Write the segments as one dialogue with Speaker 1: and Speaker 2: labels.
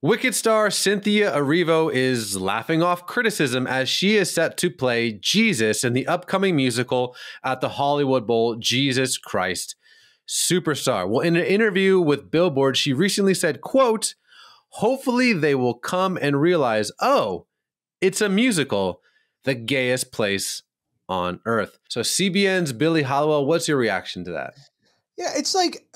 Speaker 1: Wicked star Cynthia Erivo is laughing off criticism as she is set to play Jesus in the upcoming musical at the Hollywood Bowl, Jesus Christ Superstar. Well, in an interview with Billboard, she recently said, quote, "Hopefully they will come and realize, oh, it's a musical, the gayest place on earth." So CBN's Billy Hallowell, what's your reaction to that?
Speaker 2: Yeah, it's like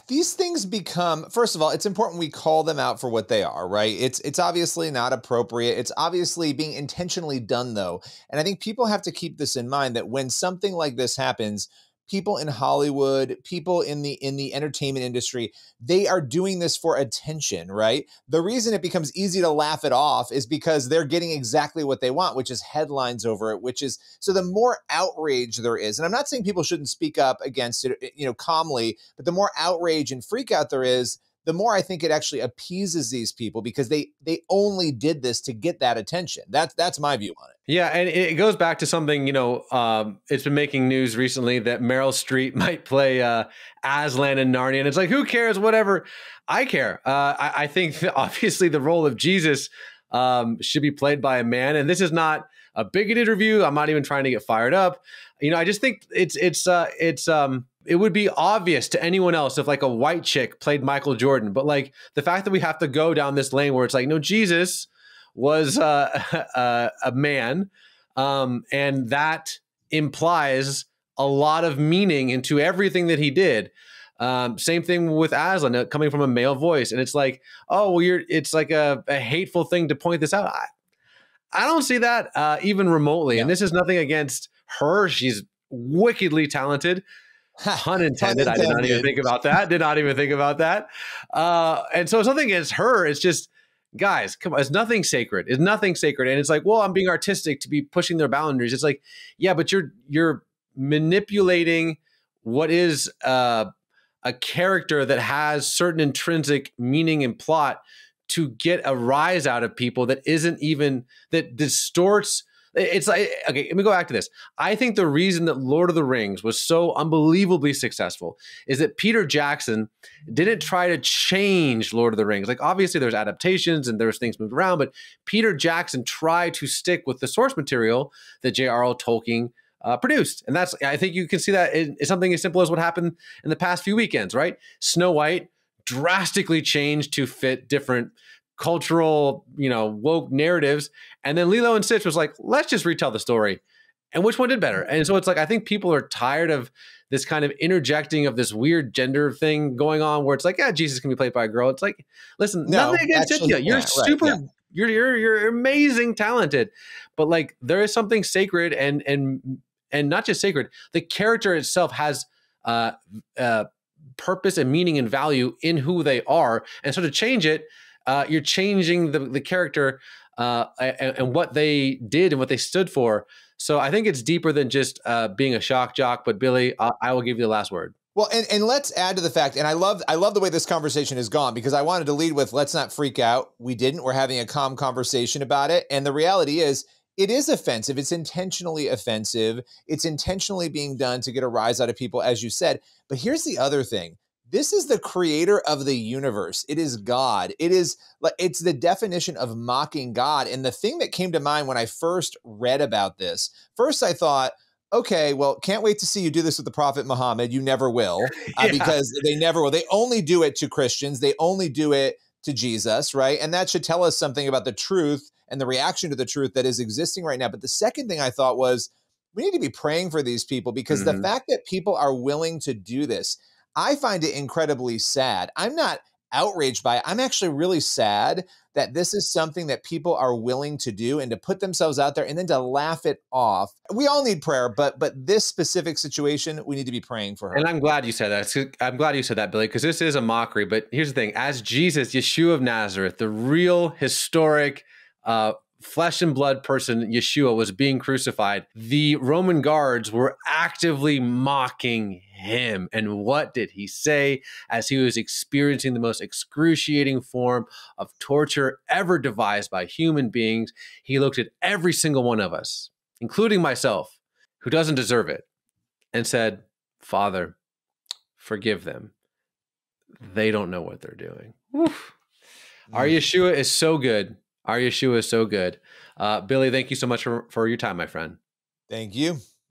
Speaker 2: these things become, first of all, it's important we call them out for what they are, right? It's obviously not appropriate. It's obviously being intentionally done though. And I think people have to keep this in mind that when something like this happens, people in Hollywood, people in the entertainment industry, they are doing this for attention, right? The reason it becomes easy to laugh it off is because they're getting exactly what they want, which is headlines over it, which is, so the more outrage there is, and I'm not saying people shouldn't speak up against it, calmly, but the more outrage and freak out there is, the more I think it actually appeases these people because they only did this to get that attention. That's my view on it.
Speaker 1: Yeah, and it goes back to something, it's been making news recently that Meryl Streep might play Aslan in Narnia. And it's like, who cares? Whatever. I care. I think that obviously the role of Jesus should be played by a man. And this is not a bigoted review. I'm not even trying to get fired up. I just think it would be obvious to anyone else if like a white chick played Michael Jordan. But like the fact that we have to go down this lane where it's like, no, Jesus was a man. And that implies a lot of meaning into everything that he did. Same thing with Aslan coming from a male voice. And it's like, oh, well, it's like a hateful thing to point this out. I don't see that even remotely. Yeah. And this is nothing against her. She's wickedly talented. Pun intended. I did not even think about that. And so it's nothing against her. It's just, guys, come on. It's nothing sacred. It's nothing sacred. And it's like, well, I'm being artistic to be pushing their boundaries. It's like, yeah, but you're manipulating what is a character that has certain intrinsic meaning and plot to get a rise out of people that distorts. It's like, okay, let me go back to this. I think the reason that Lord of the Rings was so unbelievably successful is that Peter Jackson didn't try to change Lord of the Rings. Like, obviously there's adaptations and there's things moved around, but Peter Jackson tried to stick with the source material that J.R.R. Tolkien produced. And I think you can see that in something as simple as what happened in the past few weekends, right? Snow White drastically changed to fit different cultural, woke narratives. And then Lilo and Stitch was like, let's just retell the story. And which one did better? And so it's like, I think people are tired of this kind of interjecting of this weird gender thing going on where it's like, yeah, Jesus can be played by a girl. It's like, listen, nothing against Cynthia. You're you're amazing, talented. But like, there is something sacred and not just sacred. The character itself has purpose and meaning and value in who they are. And so to change it, you're changing the character and what they did and what they stood for. So I think it's deeper than just being a shock jock. But Billy, I will give you the last word.
Speaker 2: Well, and let's add to the fact, and I love the way this conversation has gone because I wanted to lead with let's not freak out. We didn't. We're having a calm conversation about it. And the reality is, it is offensive. It's intentionally offensive. It's intentionally being done to get a rise out of people, as you said. But here's the other thing. This is the creator of the universe. It is God. It's the definition of mocking God. And the thing that came to mind when I first read about this, first I thought, okay, well, can't wait to see you do this with the Prophet Muhammad. You never will, because they never will. They only do it to Christians. They only do it to Jesus, right? And that should tell us something about the truth and the reaction to the truth that is existing right now. But the second thing I thought was, we need to be praying for these people because the fact that people are willing to do this, I find it incredibly sad. I'm not outraged by it. I'm actually really sad that this is something that people are willing to do and to put themselves out there and then to laugh it off. We all need prayer, but this specific situation, we need to be praying for her.
Speaker 1: And I'm glad you said that. I'm glad you said that, Billy, because this is a mockery. But here's the thing. As Jesus, Yeshua of Nazareth, the real historic flesh and blood person, Yeshua, was being crucified, the Roman guards were actively mocking him. And what did he say as he was experiencing the most excruciating form of torture ever devised by human beings? He looked at every single one of us, including myself, who doesn't deserve it, and said, Father, forgive them. They don't know what they're doing. Oof. Our Yeshua is so good. Our Yeshua is so good. Billy, thank you so much for your time, my friend.
Speaker 2: Thank you.